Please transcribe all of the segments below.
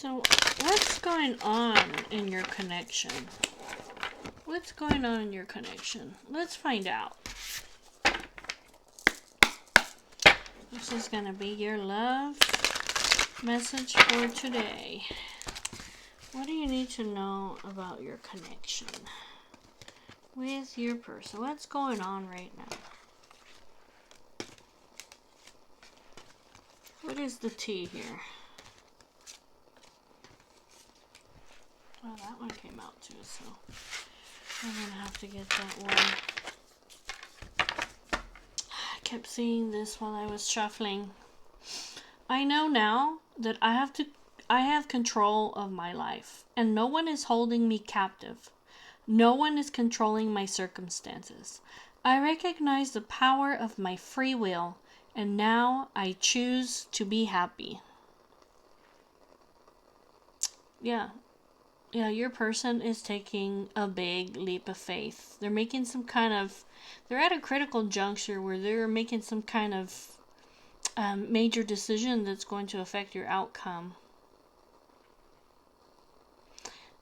So, what's going on in your connection? What's going on in your connection? Let's find out. This is going to be your love message for today. What do you need to know about your connection with your person? What's going on right now? What is the T here? Well, that one came out too, so I'm going to have to get that one. I kept seeing this while I was shuffling. I know now that I have control of my life, and no one is holding me captive. No one is controlling my circumstances. I recognize the power of my free will, and now I choose to be happy. Yeah, your person is taking a big leap of faith. They're making they're at a critical juncture where they're making some kind of major decision that's going to affect your outcome.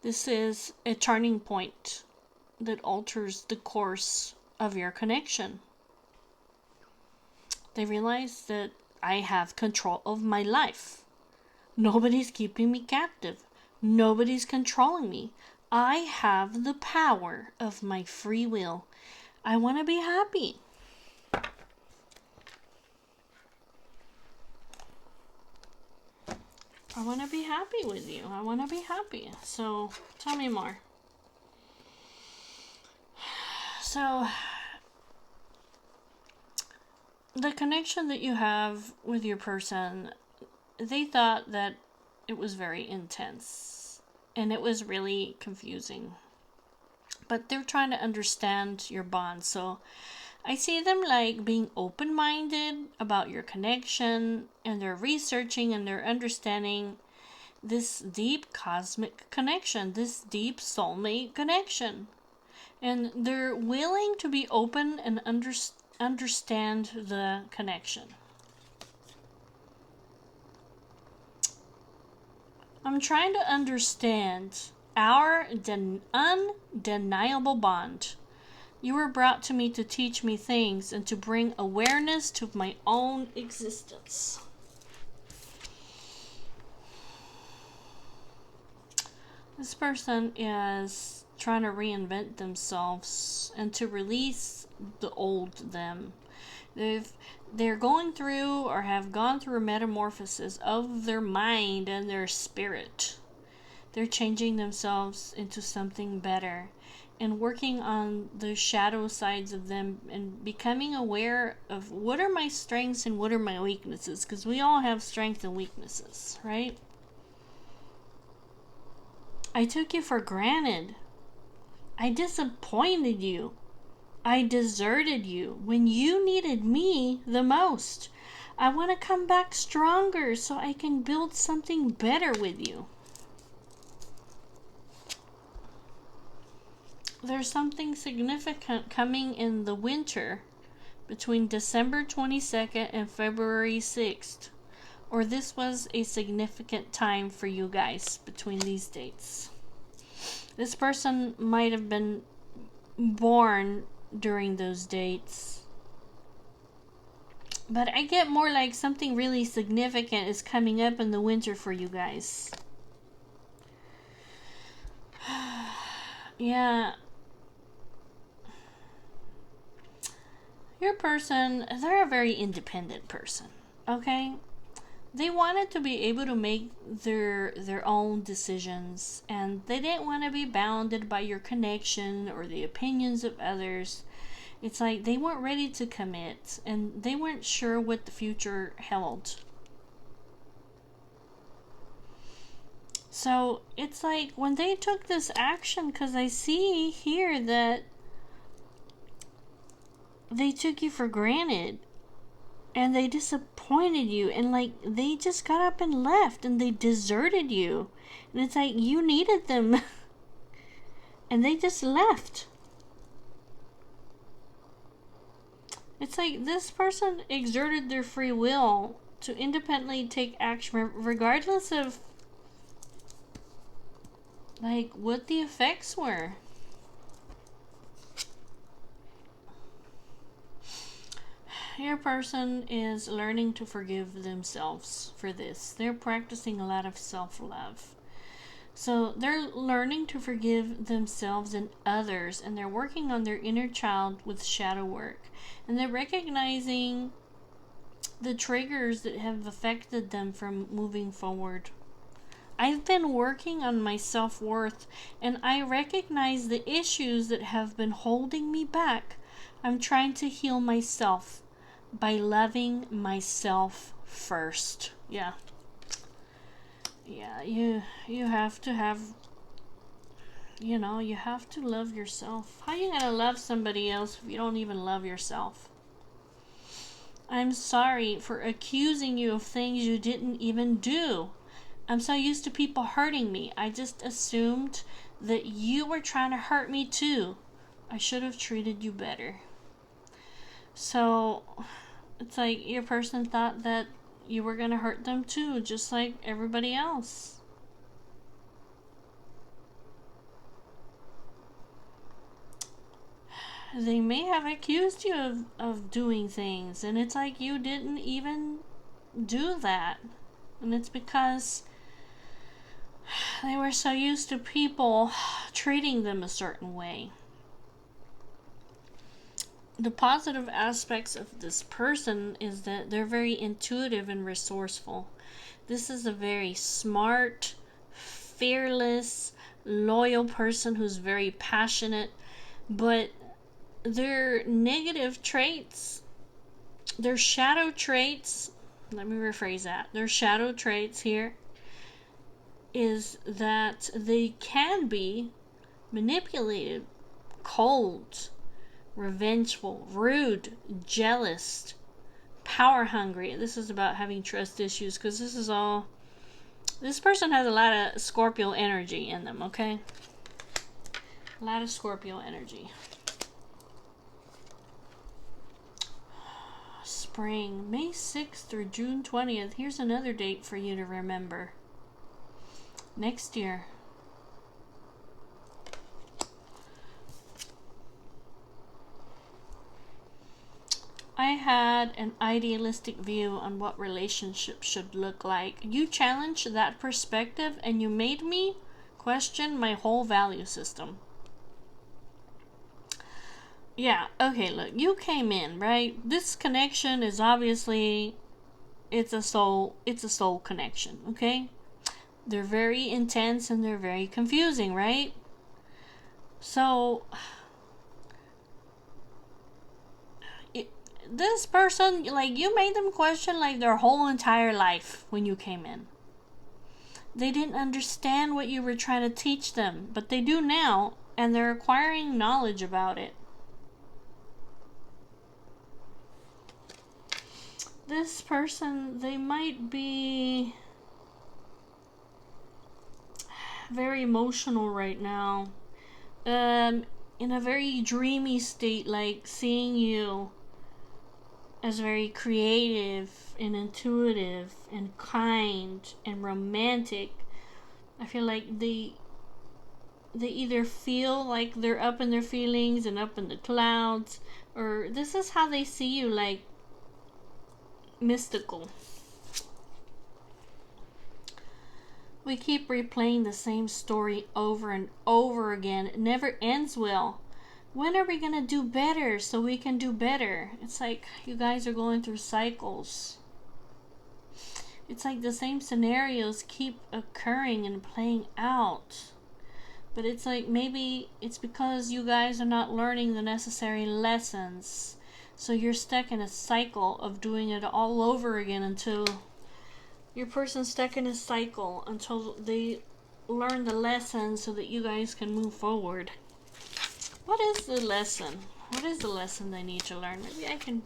This is a turning point that alters the course of your connection. They realize that I have control of my life. Nobody's keeping me captive. Nobody's controlling me. I have the power of my free will. I want to be happy. I want to be happy with you. I want to be happy. So, tell me more. So, the connection that you have with your person, they thought that it was very intense. And it was really confusing. But they're trying to understand your bond. So, I see them like being open-minded about your connection, and they're researching and they're understanding this deep cosmic connection, this deep soulmate connection. And they're willing to be open and understand the connection. I'm trying to understand our undeniable bond. You were brought to me to teach me things and to bring awareness to my own existence. This person is trying to reinvent themselves and to release the old them. They're going through or have gone through a metamorphosis of their mind and their spirit. They're changing themselves into something better and working on the shadow sides of them and becoming aware of what are my strengths and what are my weaknesses, because we all have strengths and weaknesses, right? I took you for granted. I disappointed you. I deserted you when you needed me the most. I want to come back stronger so I can build something better with you. There's something significant coming in the winter between December 22nd and February 6th. Or this was a significant time for you guys between these dates. This person might have been born during those dates. But I get more like something really significant is coming up in the winter for you guys. Yeah. Your person, they're a very independent person, okay? They wanted to be able to make their own decisions, and they didn't want to be bounded by your connection or the opinions of others. It's like they weren't ready to commit, and they weren't sure what the future held. So it's like when they took this action, because I see here that they took you for granted and they disappointed you, and like they just got up and left and they deserted you, and it's like you needed them and they just left. It's like this person exerted their free will to independently take action regardless of like what the effects were. Your person is learning to forgive themselves for this. They're practicing a lot of self-love. So they're learning to forgive themselves and others, and they're working on their inner child with shadow work. And they're recognizing the triggers that have affected them from moving forward. I've been working on my self-worth, and I recognize the issues that have been holding me back. I'm trying to heal myself by loving myself first. Yeah, you have to have, you have to love yourself. How are you gonna love somebody else if you don't even love yourself? I'm sorry for accusing you of things you didn't even do. I'm so used to people hurting me. I just assumed that you were trying to hurt me too. I should have treated you better. So it's like your person thought that you were going to hurt them too, just like everybody else. They may have accused you of doing things, and it's like you didn't even do that. And it's because they were so used to people treating them a certain way. The positive aspects of this person is that they're very intuitive and resourceful. This is a very smart, fearless, loyal person who's very passionate, but their negative traits, their shadow traits, let me rephrase that. Their shadow traits here is that they can be manipulated, cold, revengeful, rude, jealous, power hungry. This is about having trust issues, because this person has a lot of Scorpio energy in them, okay? A lot of Scorpio energy. Spring, May 6th through June 20th. Here's another date for you to remember. Next year. I had an idealistic view on what relationships should look like. You challenged that perspective and you made me question my whole value system. Yeah, okay, look, you came in, right? This connection is obviously it's a soul connection, okay? They're very intense and they're very confusing, right? So this person, like, you made them question like their whole entire life when you came in. They didn't understand what you were trying to teach them, but they do now, and they're acquiring knowledge about it. This person, they might be very emotional right now, in a very dreamy state, like seeing you as very creative and intuitive and kind and romantic. I feel like they either feel like they're up in their feelings and up in the clouds, or this is how they see you, like mystical. We keep replaying the same story over and over again. It never ends well. When are we gonna do better so we can do better? It's like you guys are going through cycles. It's like the same scenarios keep occurring and playing out. But it's like maybe it's because you guys are not learning the necessary lessons. So you're stuck in a cycle of doing it all over again until your person's stuck in a cycle until they learn the lesson so that you guys can move forward. What is the lesson? What is the lesson they need to learn? Maybe I can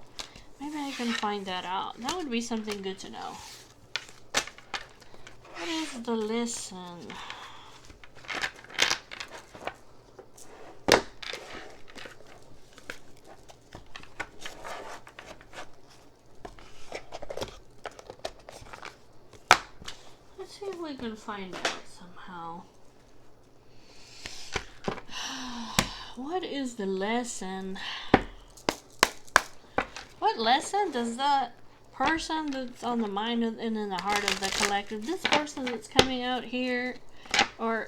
find that out. That would be something good to know. What is the lesson? Let's see if we can find out somehow. What is the lesson? What lesson does that person that's on the mind and in the heart of the collective, this person that's coming out here, or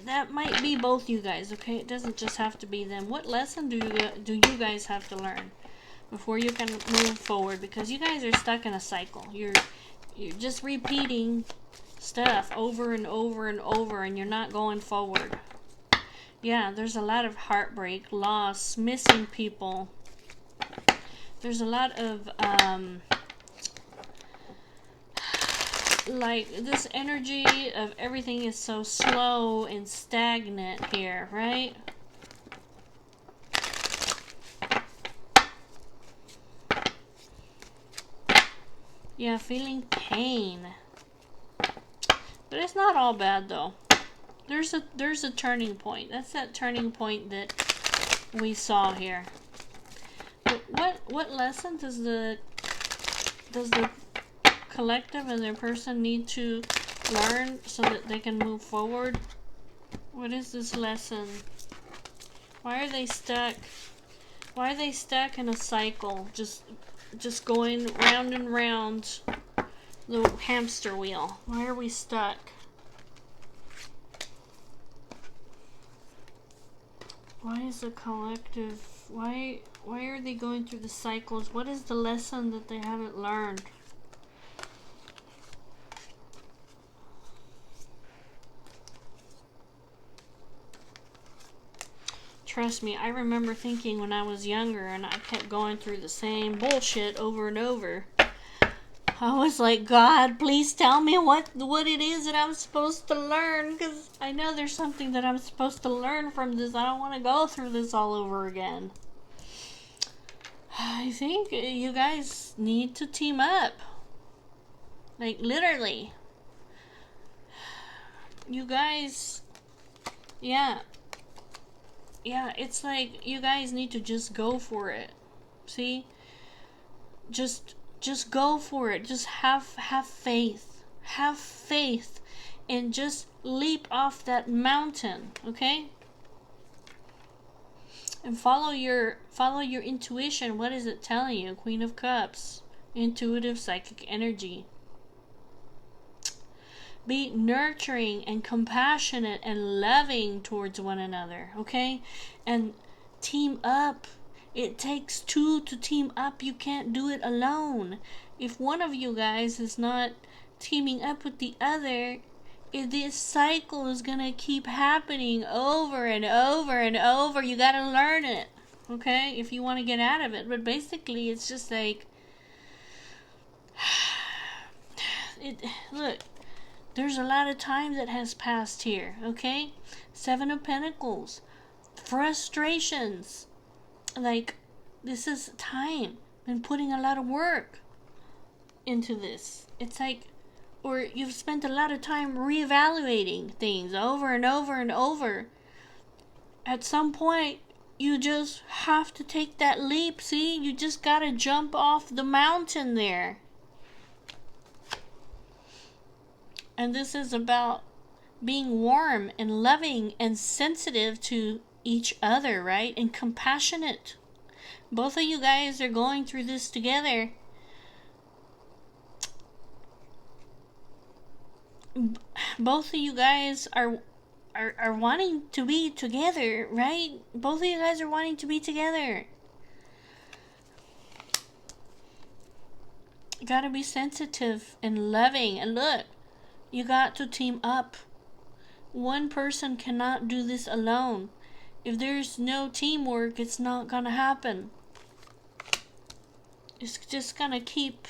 that might be both you guys, okay? It doesn't just have to be them. What lesson do you guys have to learn before you can move forward? Because you guys are stuck in a cycle. You're just repeating stuff over and over and over, and you're not going forward. Yeah, there's a lot of heartbreak, loss, missing people. There's a lot of like this energy of everything is so slow and stagnant here, right? Yeah, feeling pain. But it's not all bad though. There's a turning point. That's that turning point that we saw here. But what lesson does the collective and their person need to learn so that they can move forward? What is this lesson? Why are they stuck? Why are they stuck in a cycle? Just going round and round the hamster wheel. Why are we stuck? Why is the collective, why are they going through the cycles? What is the lesson that they haven't learned? Trust me, I remember thinking when I was younger and I kept going through the same bullshit over and over. I was like, God, please tell me what it is that I'm supposed to learn, because I know there's something that I'm supposed to learn from this. I don't want to go through this all over again. I think you guys need to team up. Like, literally. You guys, yeah, it's like you guys need to just go for it. See? Just go for it. Just have faith. Have faith and just leap off that mountain, okay? And follow your intuition. What is it telling you? Queen of Cups. Intuitive psychic energy. Be nurturing and compassionate and loving towards one another, okay? And team up. It takes two to team up. You can't do it alone. If one of you guys is not teaming up with the other, this cycle is going to keep happening over and over and over. You got to learn it, okay? If you want to get out of it. But basically, it's just like, look, there's a lot of time that has passed here, okay? 7 of Pentacles. Frustrations. Like, this is time. Been putting a lot of work into this. It's like, or you've spent a lot of time reevaluating things over and over and over. At some point, you just have to take that leap, see? You just gotta jump off the mountain there. And this is about being warm and loving and sensitive to each other, right? And compassionate. Both of you guys are going through this together. Both of you guys are wanting to be together, right? Both of you guys are wanting to be together. You gotta be sensitive and loving. And look, you got to team up. One person cannot do this alone. If there's no teamwork, it's not gonna happen. It's just gonna keep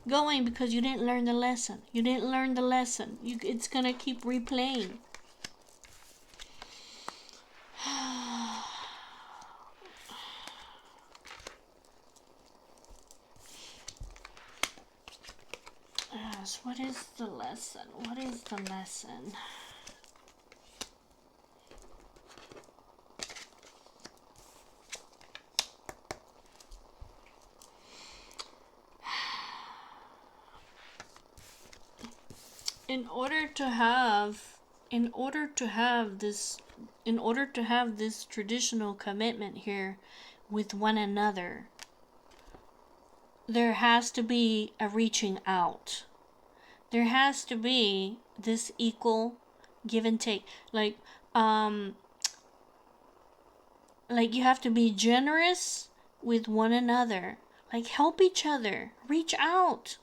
going because you didn't learn the lesson. You didn't learn the lesson. It's gonna keep replaying. Yes, what is the lesson? What is the lesson? In order to have in order to have this traditional commitment here with one another, there has to be a reaching out. There has to be this equal give and take. Like you have to be generous with one another. Like, help each other. Reach out.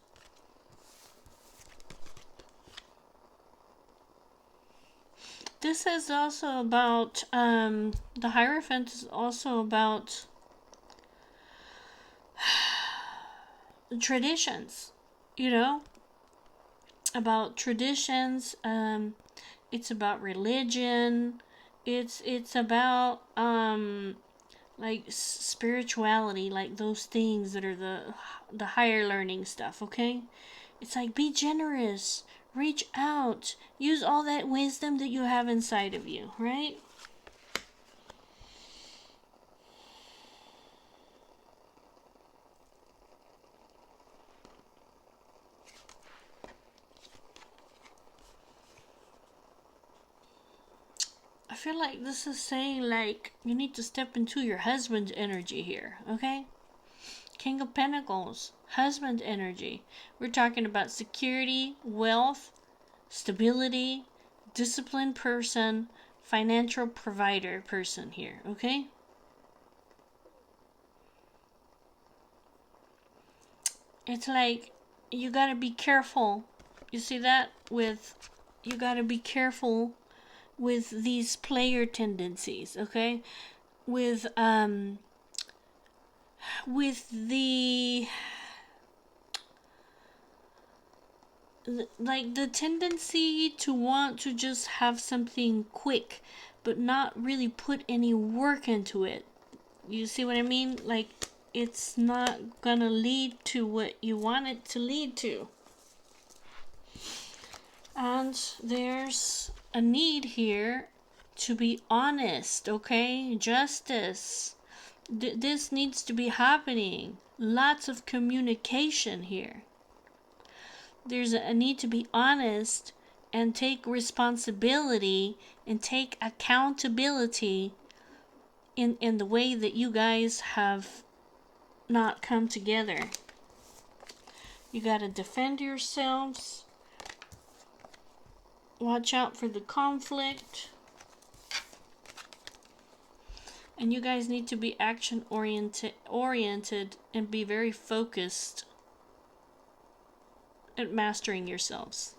This is also about, the Hierophant is also about traditions, about traditions. It's about religion. It's about, like spirituality, like those things that are the higher learning stuff, okay? It's like, be generous, reach out, use all that wisdom that you have inside of you, right? I feel like this is saying, like, you need to step into your husband's energy here, okay? King of Pentacles, husband energy. We're talking about security, wealth, stability, disciplined person, financial provider person here, okay? It's like, you gotta be careful. You see that? You gotta be careful with these player tendencies, okay? With the like the tendency to want to just have something quick but not really put any work into it. You see what I mean? Like, it's not gonna lead to what you want it to lead to. And there's a need here to be honest, okay? Justice. This needs to be happening. Lots of communication here. There's a need to be honest and take responsibility and take accountability in the way that you guys have not come together. You gotta defend yourselves. Watch out for the conflict. And you guys need to be action oriented and be very focused at mastering yourselves.